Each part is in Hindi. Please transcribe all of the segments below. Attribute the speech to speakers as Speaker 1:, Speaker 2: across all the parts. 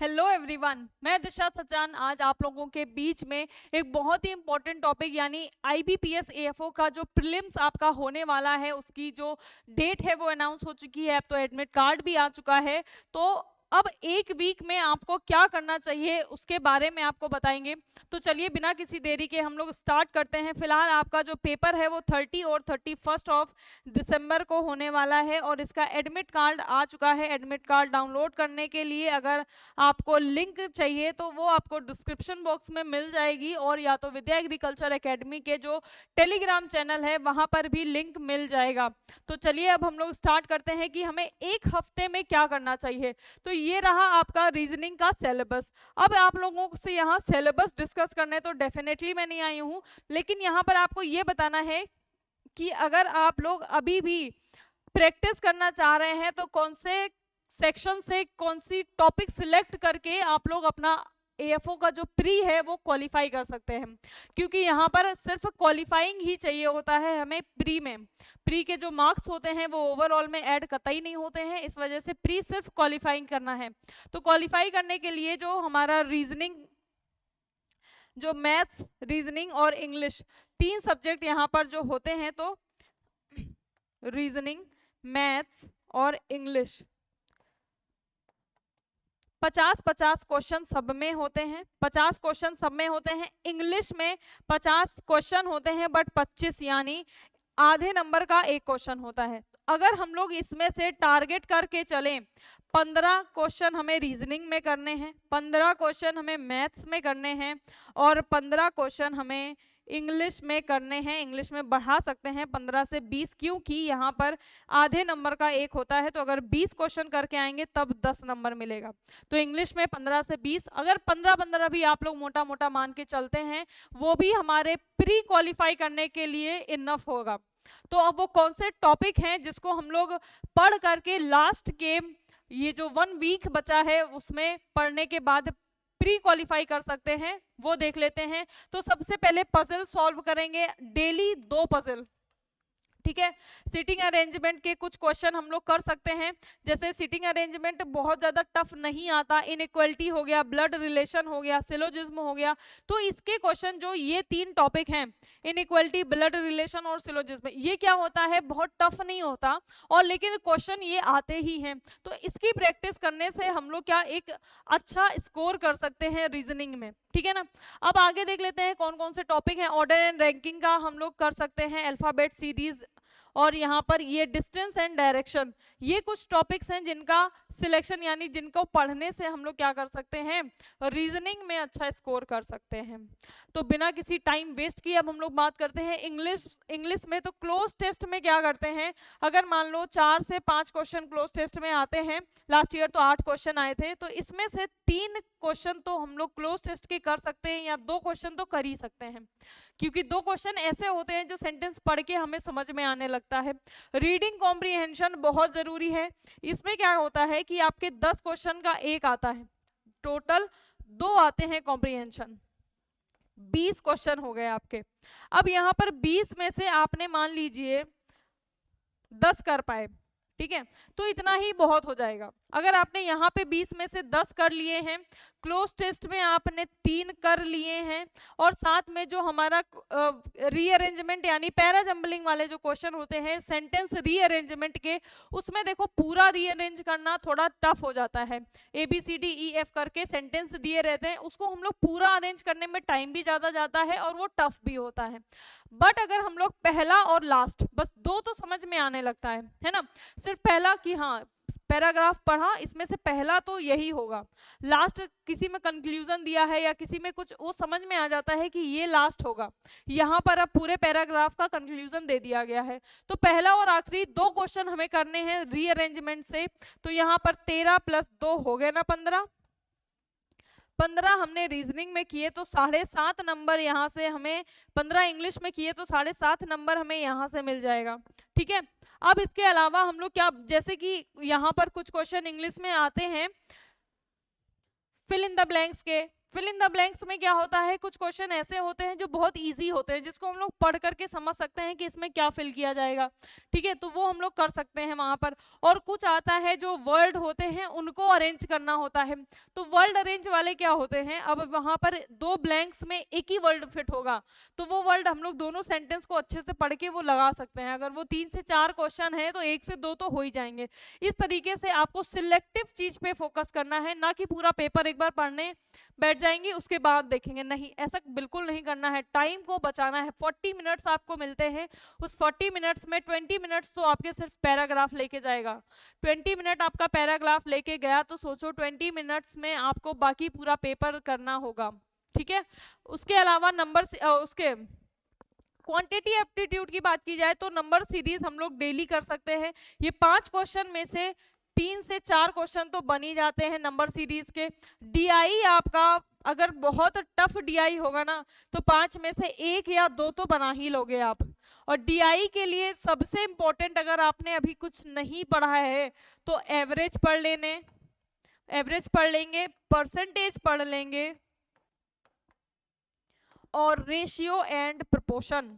Speaker 1: हेलो एवरीवन, मैं दिशा सचान आज आप लोगों के बीच में एक बहुत ही इम्पोर्टेंट टॉपिक यानी आईबीपीएस एएफओ का जो प्रीलिम्स आपका होने वाला है उसकी जो डेट है वो अनाउंस हो चुकी है। अब तो एडमिट कार्ड भी आ चुका है। तो अब एक वीक में आपको क्या करना चाहिए उसके बारे में आपको बताएंगे। तो चलिए बिना किसी देरी के हम लोग स्टार्ट करते हैं। फिलहाल आपका जो पेपर है वो 30 और 31 ऑफ दिसंबर को होने वाला है और इसका एडमिट कार्ड आ चुका है। एडमिट कार्ड डाउनलोड करने के लिए अगर आपको लिंक चाहिए तो वो आपको डिस्क्रिप्शन बॉक्स में मिल जाएगी और या तो विद्या एग्रीकल्चर एकेडमी के जो टेलीग्राम चैनल है वहां पर भी लिंक मिल जाएगा। तो चलिए अब हम लोग स्टार्ट करते हैं कि हमें एक हफ्ते में क्या करना चाहिए। तो ये रहा आपका रीजनिंग का सिलेबस। अब आप लोगों से यहाँ सिलेबस डिस्कस करने तो डेफिनेटली मैं नहीं आई हूँ, लेकिन यहाँ पर आपको ये बताना है कि अगर आप लोग अभी भी प्रैक्टिस करना चाह रहे हैं तो कौन से सेक्शन से कौन सी टॉपिक सिलेक्ट करके आप लोग अपना एएफओ का जो प्री है वो क्वालिफाई कर सकते हैं। क्योंकि यहाँ पर सिर्फ क्वालिफाइंग ही चाहिए होता है हमें प्री में। प्री के जो मार्क्स होते हैं वो ओवरऑल में ऐड कतई नहीं होते हैं, इस वजह से प्री सिर्फ क्वालिफाइंग करना है। तो क्वालिफाई करने के लिए जो हमारा रीजनिंग, जो मैथ्स, रीजनिंग और इंग्लिश, तीन सब्जेक्ट यहाँ पर जो होते हैं, तो रीजनिंग, मैथ्स और इंग्लिश 50-50 क्वेश्चन सब में होते हैं। 50 क्वेश्चन सब में होते हैं। इंग्लिश में 50 क्वेश्चन होते हैं बट 25 यानी आधे नंबर का एक क्वेश्चन होता है। अगर हम लोग इसमें से टारगेट करके चलें, 15 क्वेश्चन हमें रीजनिंग में करने हैं, 15 क्वेश्चन हमें मैथ्स में करने हैं और 15 क्वेश्चन हमें इंग्लिश में करने हैं। इंग्लिश में बढ़ा सकते हैं 15 से 20, क्योंकि यहाँ पर आधे नंबर का एक होता है। तो अगर 20 क्वेश्चन करके आएंगे तब 10 नंबर मिलेगा। तो इंग्लिश में 15 से 20, अगर 15-15 भी आप लोग मोटा मोटा मान के चलते हैं, वो भी हमारे प्री क्वालिफाई करने के लिए इनफ होगा। तो अब वो कौन से टॉपिक हैं जिसको हम लोग पढ़ करके लास्ट के ये जो 1 वीक बचा है उसमें पढ़ने के बाद प्री क्वालिफाई कर सकते हैं, वो देख लेते हैं। तो सबसे पहले पजल सॉल्व करेंगे, डेली 2 पजल। ठीक है, सीटिंग अरेंजमेंट के कुछ क्वेश्चन हम लोग कर सकते हैं। जैसे सीटिंग अरेंजमेंट बहुत ज्यादा टफ नहीं आता, इनइक्वालिटी हो गया, ब्लड रिलेशन हो गया, सिलोजिज्म हो गया। तो इसके क्वेश्चन जो ये 3 टॉपिक हैं, इनइक्वालिटी, ब्लड रिलेशन और सिलोजिज्म, ये क्या होता है, बहुत टफ नहीं होता और लेकिन क्वेश्चन ये आते ही हैं। तो इसकी प्रैक्टिस करने से हम लोग क्या एक अच्छा स्कोर कर सकते हैं रीजनिंग में। ठीक है ना। अब आगे देख लेते हैं कौन कौन से टॉपिक हैं। ऑर्डर एंड रैंकिंग का हम लोग कर सकते हैं, अल्फाबेट सीरीज और यहाँ पर ये डिस्टेंस एंड डायरेक्शन, ये कुछ टॉपिक्स हैं जिनका सिलेक्शन यानी जिनको पढ़ने से हम लोग क्या कर सकते हैं, रीजनिंग में अच्छा स्कोर कर सकते हैं। तो बिना किसी टाइम वेस्ट किए अब हम लोग बात करते हैं इंग्लिश। इंग्लिश में तो क्लोज टेस्ट में क्या करते हैं, अगर मान लो 4 से 5 क्वेश्चन क्लोज टेस्ट में आते हैं, लास्ट ईयर तो 8 क्वेश्चन आए थे, तो इसमें से 3 क्वेश्चन तो हम लोग क्लोज टेस्ट के कर सकते हैं या 2 क्वेश्चन तो कर ही सकते हैं। क्योंकि 2 क्वेश्चन ऐसे होते हैं जो सेंटेंस पढ़ के हमें समझ में आने लगता है। रीडिंग कॉम्प्रिहेंशन बहुत जरूरी है। इसमें क्या होता है कि आपके 10 क्वेश्चन का एक आता है, टोटल 2 आते हैं कॉम्प्रिहेंशन, 20 क्वेश्चन हो गए आपके। अब यहाँ पर 20 में से आपने मान लीजिए 10 कर पाए, ठीक है, तो इतना ही बहुत हो जाएगा। अगर आपने यहाँ पे 20 में से 10 कर लिए हैं, क्लोज टेस्ट में आपने 3 कर लिए हैं और साथ में जो हमारा रीअरेंजमेंट यानी पैरा जंबलिंग वाले जो क्वेश्चन होते हैं सेंटेंस रीअरेंजमेंट के, उसमें देखो पूरा रीअरेंज करना थोड़ा टफ हो जाता है। ABCDEF करके सेंटेंस दिए रहते हैं, उसको हम लोग पूरा अरेंज करने में टाइम भी ज्यादा जाता है और वो टफ भी होता है। बट अगर हम लोग पहला और लास्ट बस 2 तो समझ में आने लगता है ना, सिर्फ पहला कि हाँ पैराग्राफ पढ़ा, इसमें से पहला तो यही होगा, लास्ट किसी में कंक्लूजन दिया है या किसी में कुछ वो समझ में आ जाता है कि ये लास्ट होगा, यहाँ पर अब पूरे पैराग्राफ का कंक्लूजन दे दिया गया है। तो पहला और आखिरी 2 क्वेश्चन हमें करने हैं रीअरेंजमेंट से। तो यहाँ पर 13 + 2 हो गए ना 15, 15 हमने रीजनिंग में किए तो 7.5 नंबर यहाँ से हमें, 15 इंग्लिश में किए तो 7.5 नंबर हमें यहाँ से मिल जाएगा। ठीक है, अब इसके अलावा हम लोग क्या, जैसे कि यहाँ पर कुछ क्वेश्चन इंग्लिश में आते हैं फिल इन द ब्लैंक्स के, फिल इन द ब्लैंक्स में क्या होता है, कुछ क्वेश्चन ऐसे होते हैं जो बहुत इजी होते हैं, जिसको हम लोग पढ़ करके समझ सकते हैं कि इसमें क्या फिल किया जाएगा, ठीक है, तो वो हम लोग कर सकते हैं वहां पर। और कुछ आता है जो वर्ड होते हैं उनको अरेंज करना होता है, तो वर्ड अरेंज वाले क्या होते हैं, अब वहां पर दो ब्लैंक्स में एक ही वर्ड फिट होगा, तो वो वर्ड हम लोग दोनों सेंटेंस को अच्छे से पढ़ के वो लगा सकते हैं। अगर वो 3 से 4 क्वेश्चन है तो 1 से 2 तो हो ही जाएंगे। इस तरीके से आपको सिलेक्टिव चीज पे फोकस करना है, ना कि पूरा पेपर एक बार पढ़ने बैठ जाएंगे उसके बाद देखेंगे, नहीं, ऐसा बिल्कुल नहीं करना है। टाइम को बचाना है। 40 मिनट्स आपको मिलते हैं, उस 40 मिनट्स में 20 मिनट्स तो आपके सिर्फ पैराग्राफ लेके जाएगा। 20 मिनट आपका पैराग्राफ लेके गया तो सोचो 20 मिनट्स में आपको बाकी पूरा पेपर करना होगा, ठीक है। उसके अलावा नंबर उसके क्वांटिटी एप्टीट्यूड की बात की जाए तो नंबर सीरीज हम लोग डेली कर सकते हैं। ये 5 क्वेश्चन में से 3 से 4 क्वेश्चन तो बन ही जाते हैं नंबर सीरीज के। डीआई आपका अगर बहुत टफ डीआई होगा ना तो 5 में से 1 या 2 तो बना ही लोगे आप। और डीआई के लिए सबसे इंपॉर्टेंट, अगर आपने अभी कुछ नहीं पढ़ा है तो एवरेज पढ़ लेंगे, परसेंटेज पढ़ लेंगे और रेशियो एंड प्रोपोर्शन।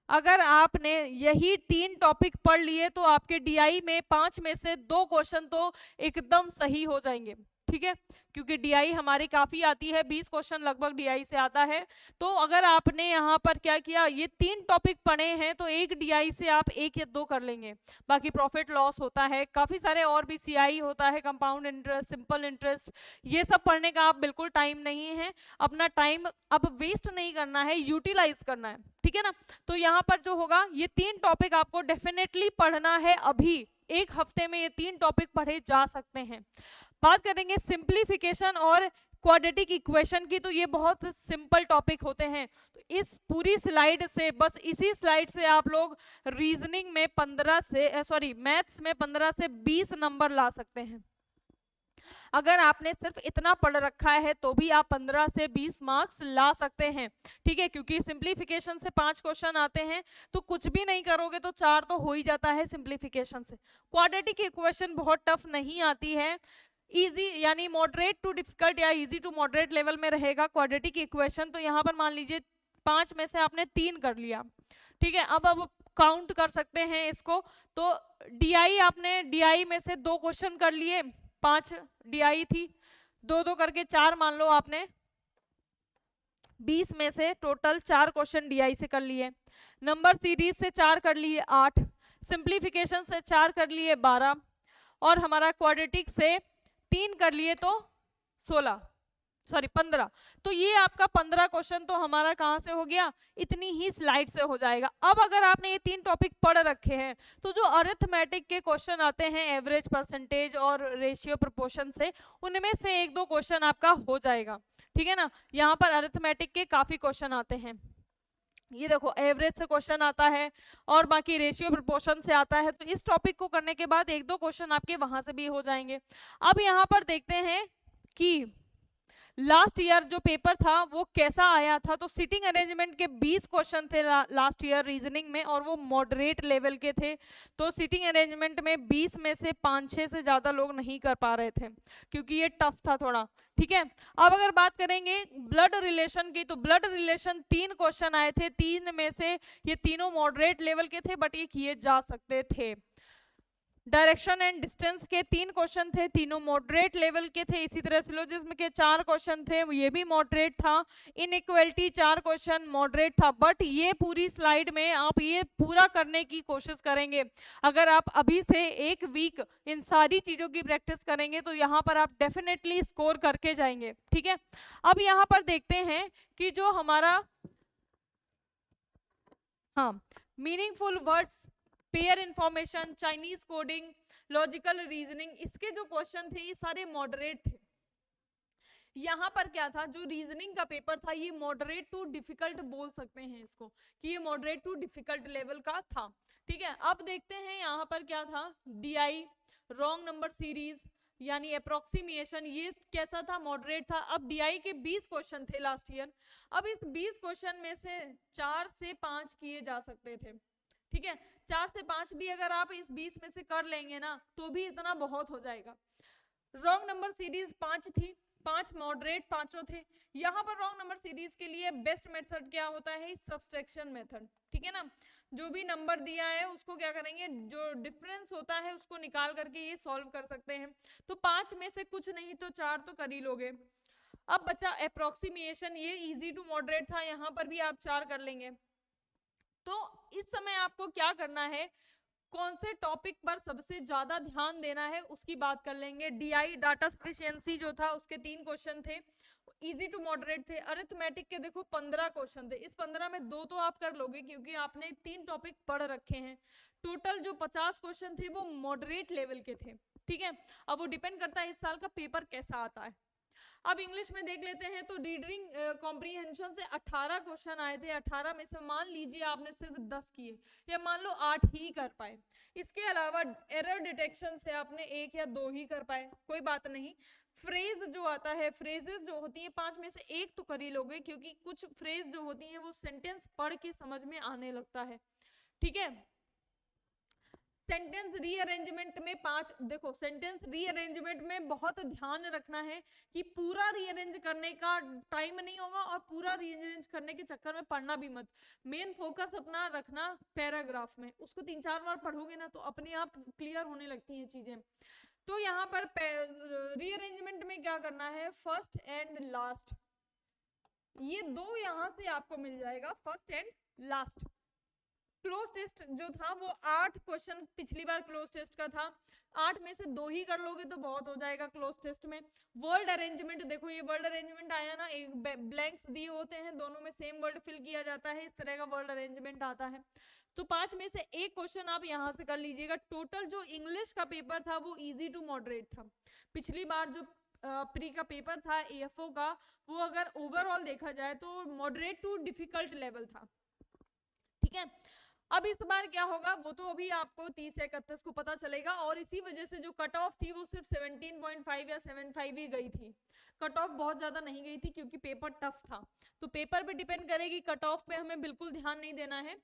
Speaker 1: अगर आपने यही 3 टॉपिक पढ़ लिए तो आपके डीआई में 5 में से 2 क्वेश्चन तो एकदम सही हो जाएंगे, ठीक है, क्योंकि डीआई हमारी काफी आती है, 20 क्वेश्चन लगभग डीआई से आता है। तो अगर आपने यहाँ पर क्या किया, ये 3 टॉपिक पढ़े हैं तो एक डीआई से आप 1 या 2 कर लेंगे। बाकी प्रॉफिट लॉस होता है, काफी सारे और भी, सीआई होता है, कंपाउंड इंटरेस्ट, सिंपल इंटरेस्ट, ये सब पढ़ने का आप बिल्कुल टाइम नहीं है। अपना टाइम अब वेस्ट नहीं करना है, यूटिलाइज करना है, ठीक है ना। तो यहाँ पर जो होगा, ये 3 टॉपिक आपको डेफिनेटली पढ़ना है। अभी एक हफ्ते में ये 3 टॉपिक पढ़े जा सकते हैं। बात करेंगे सिंप्लीफिकेशन और क्वाड्रेटिक इक्वेशन की, तो ये बहुत सिंपल टॉपिक होते हैं। तो इस पूरी स्लाइड से, बस इसी स्लाइड से आप लोग रीजनिंग में 15 से मैथ्स में 15 से 20 नंबर ला सकते हैं। अगर आपने सिर्फ इतना पढ़ रखा है तो भी आप 15 से 20 मार्क्स ला सकते हैं, ठीक है, क्योंकि सिंप्लीफिकेशन से 5 क्वेश्चन आते हैं, तो कुछ भी नहीं करोगे तो 4 तो हो ही जाता है सिंप्लीफिकेशन से। क्वाड्रेटिक इक्वेशन बहुत टफ नहीं आती है, इजी यानी मॉडरेट टू डिफिकल्ट या इजी टू मॉडरेट लेवल में रहेगा क्वाड्रेटिक इक्वेशन। तो यहाँ पर मान लीजिए 5 में से आपने 3 कर लिया, ठीक है, अब काउंट कर सकते हैं इसको। तो डीआई, आपने डीआई में से 2 क्वेश्चन कर लिए, 5 डीआई थी, 2-2 करके 4 मान लो आपने, 20 में से टोटल 4 क्वेश्चन डीआई से कर लिए। नंबर सीरीज से 4 कर लिए 8, सिंप्लीफिकेशन से 4 कर लिए 12, और हमारा क्वाड्रेटिक से 3 कर लिए तो 15। तो ये आपका 15 क्वेश्चन तो हमारा कहां से हो गया, इतनी ही स्लाइड से हो जाएगा। अब अगर आपने ये 3 टॉपिक पढ़ रखे हैं तो जो अरिथमेटिक के क्वेश्चन आते हैं एवरेज, परसेंटेज और रेशियो प्रोपोर्शन से, उनमें से 1-2 क्वेश्चन आपका हो जाएगा, ठीक है ना। यहाँ पर अरिथमेटिक के काफी क्वेश्चन आते हैं, ये देखो एवरेज से क्वेश्चन आता है और बाकी रेशियो प्रोपोर्शन से आता है। तो इस टॉपिक को करने के बाद 1-2 क्वेश्चन आपके वहां से भी हो जाएंगे। अब यहाँ पर देखते हैं कि लास्ट ईयर जो पेपर था वो कैसा आया था। तो सिटिंग अरेंजमेंट के 20 क्वेश्चन थे लास्ट ईयर रीजनिंग में, और वो मॉडरेट लेवल के थे। तो सिटिंग अरेंजमेंट में 20 में से 5-6 से ज्यादा लोग नहीं कर पा रहे थे, क्योंकि ये टफ था थोड़ा, ठीक है। अब अगर बात करेंगे ब्लड रिलेशन की, तो ब्लड रिलेशन 3 क्वेश्चन आए थे, 3 में से ये तीनों मॉडरेट लेवल के थे, बट ये किए जा सकते थे। डायरेक्शन एंड डिस्टेंस के 3 क्वेश्चन थे, तीनों मॉडरेट लेवल के थे। इसी तरह सिलोजिज्म के 4 क्वेश्चन थे, ये भी मॉडरेट था। इनइक्वालिटी 4 क्वेश्चन मॉडरेट था। बट ये पूरी स्लाइड में आप ये पूरा करने की कोशिश करेंगे, अगर आप अभी से 1 वीक इन सारी चीजों की प्रैक्टिस करेंगे तो यहाँ पर आप डेफिनेटली स्कोर करके जाएंगे, ठीक है। अब यहाँ पर देखते हैं कि जो हमारा meaningful words, pair information, Chinese coding, logical reasoning, इसके जो क्वेश्चन थे ये सारे मॉडरेट थे। यहाँ पर क्या था, जो रीजनिंग का पेपर था ये मॉडरेट टू डिफिकल्ट बोल सकते हैं इसको, कि ये मॉडरेट टू डिफिकल्ट लेवल का था, ठीक है। अब देखते हैं यहाँ पर क्या था, डीआई, रॉन्ग नंबर सीरीज यानी अप्रोक्सीमेशन, ये कैसा था, मॉडरेट था। अब डीआई के 20 क्वेश्चन थे लास्ट ईयर। अब इस 20 क्वेश्चन में से 4 से 5 किए जा सकते थे, ठीक है। 4 से 5 भी अगर आप इस 20 में से कर लेंगे ना तो भी इतना बहुत हो जाएगा। रॉन्ग नंबर सीरीज 5 थी, 5 मॉडरेट, पांचों थे। यहाँ पर रॉन्ग नंबर सीरीज के लिए बेस्ट मेथड क्या होता है, सब्सट्रैक्शन मेथड, ठीक है ना। जो भी नंबर दिया है उसको क्या करेंगे, जो डिफरेंस होता है उसको निकाल करके ये सॉल्व कर सकते हैं। तो 5 में से कुछ नहीं तो 4 तो कर ही लोगे। अब बचा अप्रोक्सीमेशन, ये इजी टू मॉडरेट था, यहाँ पर भी आप 4 कर लेंगे। तो इस समय आपको क्या करना है, कौन से टॉपिक पर सबसे ज्यादा ध्यान देना है उसकी बात कर लेंगे। डीआई डाटा सफिशिएंसी जो था उसके 3 क्वेश्चन थे, इजी टू मॉडरेट थे। अरिथमेटिक के देखो 15 क्वेश्चन थे, इस 15 में 2 तो आप कर लोगे क्योंकि आपने 3 टॉपिक पढ़ रखे हैं। टोटल जो 50 क्वेश्चन थे वो मॉडरेट लेवल के थे, ठीक है। अब वो डिपेंड करता है इस साल का पेपर कैसा आता है। अब इंग्लिश में देख लेते हैं, तो रीडिंग कॉम्प्रीहेंशन से 18 क्वेश्चन आए थे। 18 में से मान लीजिए आपने सिर्फ 10 किए, या मान लो 8 ही कर पाए। इसके अलावा एरर डिटेक्शन से आपने 1 या 2 ही कर पाए, कोई बात नहीं। फ्रेज जो आता है, फ्रेजेस जो होती हैं 5 में से 1 तो कर ही लोगे, क्योंकि कुछ फ्रेज जो होती हैं वो सेंटेंस पढ़ के समझ में आने लगता है, ठीक है। सेंटेंस रीअरेंजमेंट में 5, देखो सेंटेंस रीअरेंजमेंट में बहुत ध्यान रखना है कि पूरा रीअरेंज करने का टाइम नहीं होगा और पूरा रीअरेंज करने के चक्कर में पढ़ना भी मत। मेन फोकस अपना रखना पैराग्राफ में, उसको 3-4 बार पढ़ोगे ना तो अपने आप क्लियर होने लगती हैं चीजें। तो यहाँ पर रीअरेंजमेंट में क्या करना है, फर्स्ट एंड लास्ट, ये 2 यहाँ से आपको मिल जाएगा, first and last. Close test जो था वो 8 क्वेश्चन पिछली बार क्लोज टेस्ट का था, 8 में से 2 ही कर लोगे तो बहुत हो जाएगा क्लोज टेस्ट में। वर्ड अरेंजमेंट, देखो ये वर्ड अरेंजमेंट आया ना, एक ब्लैंक्स दिए होते हैं, दोनों में सेम वर्ड फिल किया जाता है, इस तरह का वर्ड अरेंजमेंट आता है। तो 5 में से 1 क्वेश्चन आप यहाँ से कर लीजिएगा। टोटल जो इंग्लिश का पेपर था वो इजी टू मॉडरेट था। पिछली बार जो प्री का पेपर था एएफओ का, वो अगर ओवरऑल देखा जाए तो मॉडरेट टू डिफिकल्ट लेवल था, ठीक है। अब इस बार क्या होगा वो तो अभी आपको 30 से 31 को पता चलेगा, और इसी वजह से जो कट ऑफ थी वो सिर्फ 17.5 या 75 ही गई थी, कट ऑफ बहुत ज्यादा नहीं गई थी क्योंकि पेपर टफ था। तो पेपर पे डिपेंड करेगी, कट ऑफ पे हमें बिल्कुल ध्यान नहीं देना है।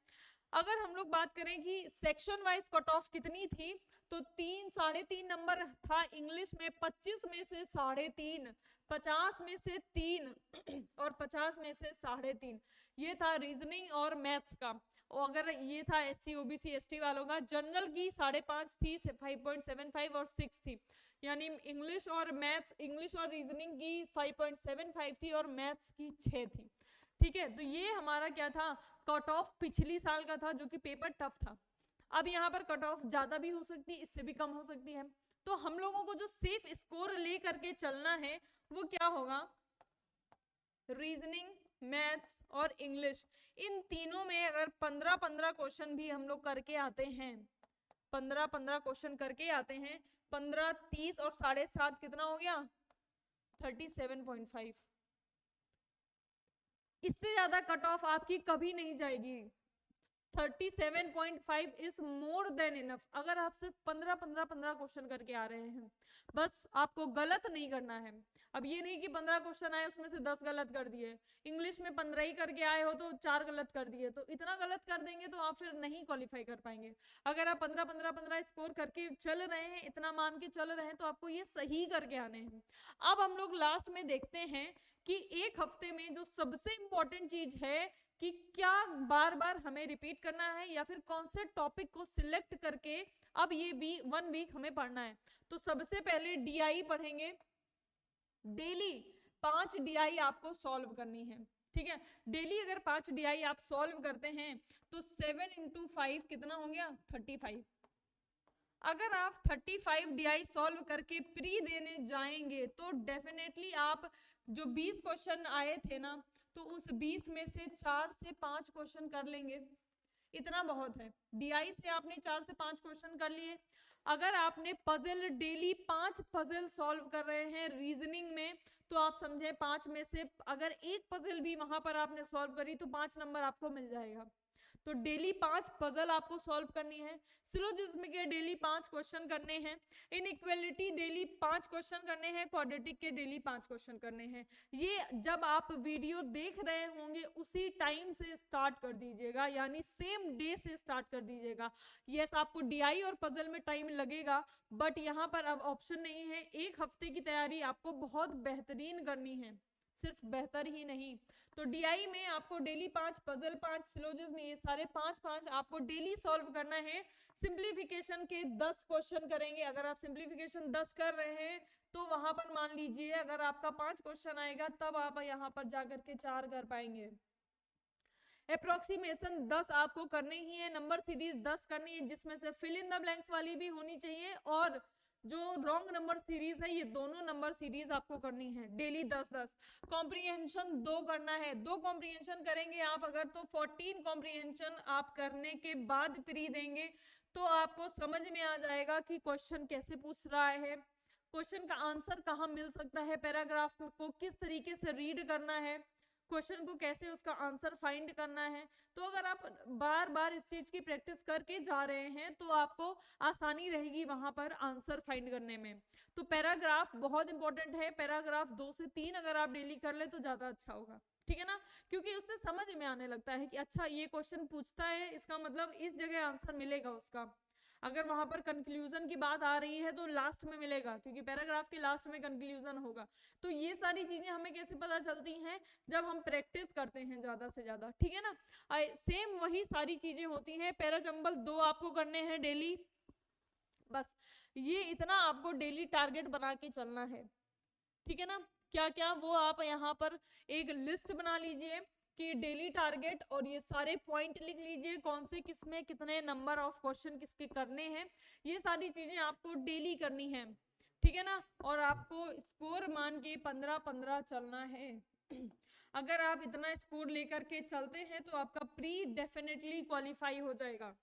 Speaker 1: अगर हम लोग बात करें कि सेक्शन वाइज कट ऑफ कितनी थी, तो 3-3.5 नंबर था इंग्लिश में, 25 में से 3.5, 50 में से 3 और 50 में से 3.5, ये था रीजनिंग और मैथ्स का। और अगर ये था एससी ओबीसी एसटी वालों का, जनरल की 5.5 थी, 5.75 और 6 थी, यानी इंग्लिश और मैथ्स, इंग्लिश और रीजनिंग की 5.75 थी और मैथ्स की 6 थी, ठीक है। तो ये हमारा क्या था, कट ऑफ पिछली साल का था जो कि पेपर टफ था। अब यहाँ पर कट ऑफ ज्यादा भी हो सकती है, इससे भी कम हो सकती है। तो हम लोगों को जो सेफ स्कोर ले करके चलना है वो क्या होगा, रीजनिंग, मैथ्स और इंग्लिश, इन तीनों में अगर 15-15 क्वेश्चन भी हम लोग करके आते हैं, 15-15 क्वेश्चन करके आते हैं, 15, 30 और 7.5 कितना हो गया, 37.5। इससे ज्यादा कट ऑफ आपकी कभी नहीं जाएगी। 37.5 इज मोर देन इनफ। अगर आप सिर्फ 15 क्वेश्चन करके आ रहे हैं, बस आपको गलत नहीं करना है। अब ये नहीं कि 15 क्वेश्चन आए उसमें से 10 गलत कर दिए, इंग्लिश में 15 ही करके आए हो तो 4 गलत कर दिए, तो इतना गलत कर देंगे तो आप फिर नहीं क्वालिफाई कर पाएंगे। अगर आप 15 स्कोर करके चल रहे हैं, इतना मान के चल रहे हैं, तो आपको ये सही करके आने हैं। अब हम लोग लास्ट में देखते हैं कि एक हफ्ते में जो सबसे इंपॉर्टेंट चीज है कि क्या बार बार हमें रिपीट करना है या फिर कौन से टॉपिक को सिलेक्ट करके अब ये 1 वीक हमें पढ़ना है। तो सबसे पहले डीआई पढ़ेंगे, डेली 5 डीआई आपको सॉल्व करनी है, ठीक है। डेली अगर 5 डीआई आप सॉल्व करते हैं तो 7 × 5 कितना हो गया, 35। अगर आप 35 डीआई सॉल्व करके प्री देने जाएंगे तो डेफिनेटली आप जो 20 क्वेश्चन आए थे ना, तो उस 20 में से 4 से 5 क्वेश्चन कर लेंगे, इतना बहुत है। डीआई से आपने 4 से 5 क्वेश्चन कर लिए। अगर आपने पजल डेली 5 पजल सॉल्व कर रहे हैं रीजनिंग में, तो आप समझे 5 में से अगर एक पजल भी वहां पर आपने सॉल्व करी तो 5 नंबर आपको मिल जाएगा। तो डेली 5 पजल आपको सॉल्व करनी है, सिलोजिज्म के डेली 5 क्वेश्चन करने हैं, इनइक्वालिटी डेली 5 क्वेश्चन करने हैं, क्वाड्रेटिक के डेली 5 क्वेश्चन करने हैं। ये जब आप वीडियो देख रहे होंगे उसी टाइम से स्टार्ट कर दीजिएगा, यानी सेम डे से स्टार्ट कर दीजिएगा। यस, आपको डीआई और पजल में टाइम लगेगा, बट यहाँ पर अब ऑप्शन नहीं है। एक हफ्ते की तैयारी आपको बहुत बेहतरीन करनी है, सिर्फ बेहतर ही नहीं। तो डीआई में आपको डेली 5 पजल, 5 सिलोजिज्म, ये सारे 5 आपको डेली सॉल्व करना है। सिंप्लीफिकेशन के 10 क्वेश्चन करेंगे। अगर आप सिंप्लीफिकेशन 10 कर रहे हैं तो वहां पर मान लीजिए अगर आपका 5 क्वेश्चन आएगा तब आप यहाँ पर जाकर के 4 कर पाएंगे। अप्रोक्सीमेशन 10 आपको करनी ही है, नंबर सीरीज 10 करनी है, जिसमें से फिल इन द ब्लैंक्स वाली भी होनी चाहिए और जो रॉन्ग नंबर सीरीज है ये दोनों नंबर सीरीज आपको करनी है डेली 10-10। कॉम्प्रीहेंशन 2 करना है, 2 कॉम्प्रीहेंशन करेंगे आप अगर तो 14 कॉम्प्रीहेंशन आप करने के बाद प्री देंगे तो आपको समझ में आ जाएगा कि क्वेश्चन कैसे पूछ रहा है, क्वेश्चन का आंसर कहाँ मिल सकता है, पैराग्राफ को किस तरीके से रीड करना है, क्वेश्चन को कैसे उसका आंसर फाइंड करना है। तो अगर आप बार बार इस चीज की प्रैक्टिस करके जा रहे हैं तो आपको आसानी रहेगी वहां पर आंसर फाइंड करने में। तो पैराग्राफ बहुत इंपॉर्टेंट है, पैराग्राफ 2 से 3 अगर आप डेली कर ले तो ज्यादा अच्छा होगा, ठीक है ना, क्योंकि उससे समझ में आने लगता है कि अच्छा ये क्वेश्चन पूछता है, इसका मतलब इस जगह आंसर मिलेगा उसका। अगर वहां पर कंक्लूजन की बात आ रही है तो लास्ट में मिलेगा, क्योंकि पैराग्राफ के लास्ट में कंक्लूजन होगा। तो ये सारी चीजें हमें कैसे पता चलती हैं, जब हम प्रैक्टिस करते हैं ज्यादा से ज्यादा, ठीक है ना। सेम वही सारी चीजें होती हैं। पैराजंबल 2 आपको करने हैं डेली, बस ये इतना आपको डेली टारगेट बना के चलना है, ठीक है ना। क्या क्या वो आप यहाँ पर एक लिस्ट बना लीजिए कि डेली टारगेट, और ये सारे पॉइंट लिख लीजिए कौन से किसमें कितने नंबर ऑफ क्वेश्चन किसके करने हैं, ये सारी चीजें आपको डेली करनी है, ठीक है ना। और आपको स्कोर मान के 15-15 चलना है। अगर आप इतना स्कोर लेकर के चलते हैं तो आपका प्री डेफिनेटली क्वालिफाई हो जाएगा।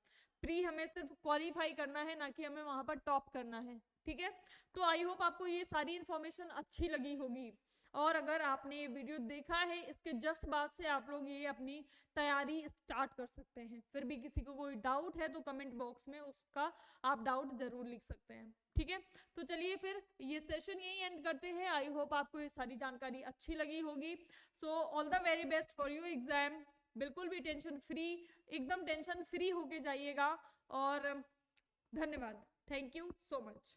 Speaker 1: प्री हमें सिर्फ क्वालिफाई करना है, ना कि हमें वहां पर टॉप करना है, ठीक है। तो आई होप आपको ये सारी इंफॉर्मेशन अच्छी लगी होगी, और अगर आपने ये वीडियो देखा है इसके जस्ट बाद से आप लोग ये अपनी तैयारी स्टार्ट कर सकते हैं। फिर भी किसी को कोई डाउट है तो कमेंट बॉक्स में उसका आप डाउट जरूर लिख सकते हैं, ठीक है। तो चलिए फिर ये सेशन यही एंड करते हैं। आई होप आपको ये सारी जानकारी अच्छी लगी होगी। So all the very best for you exam. बिल्कुल भी टेंशन फ्री, एकदम टेंशन फ्री होके जाइएगा। और धन्यवाद, थैंक यू सो मच।